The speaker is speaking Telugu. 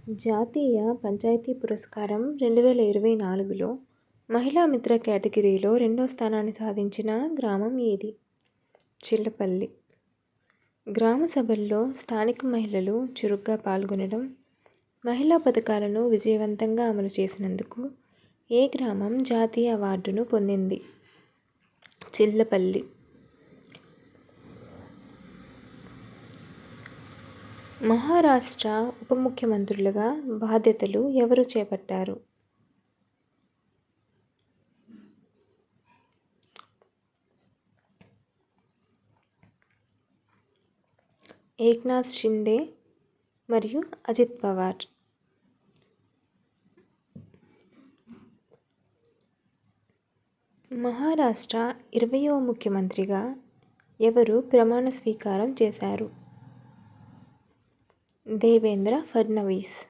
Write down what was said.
జాతీయ పంచాయతీ పురస్కారం 2024లో మహిళా మిత్ర కేటగిరీలో రెండో స్థానాన్ని సాధించిన గ్రామం ఏది? చిల్లపల్లి. గ్రామ సభల్లో స్థానిక మహిళలు చురుగ్గా పాల్గొనడం, మహిళా పథకాలను విజయవంతంగా అమలు చేసినందుకు ఏ గ్రామం జాతీయ అవార్డును పొందింది? చిల్లపల్లి. మహారాష్ట్ర ఉప ముఖ్యమంత్రులుగా బాధ్యతలు ఎవరు చేపట్టారు? ఏక్నాథ్ షిండే మరియు అజిత్ పవార్. మహారాష్ట్ర 20వ ముఖ్యమంత్రిగా ఎవరు ప్రమాణ స్వీకారం చేశారు? దేవేంద్ర ఫడ్నవీస్.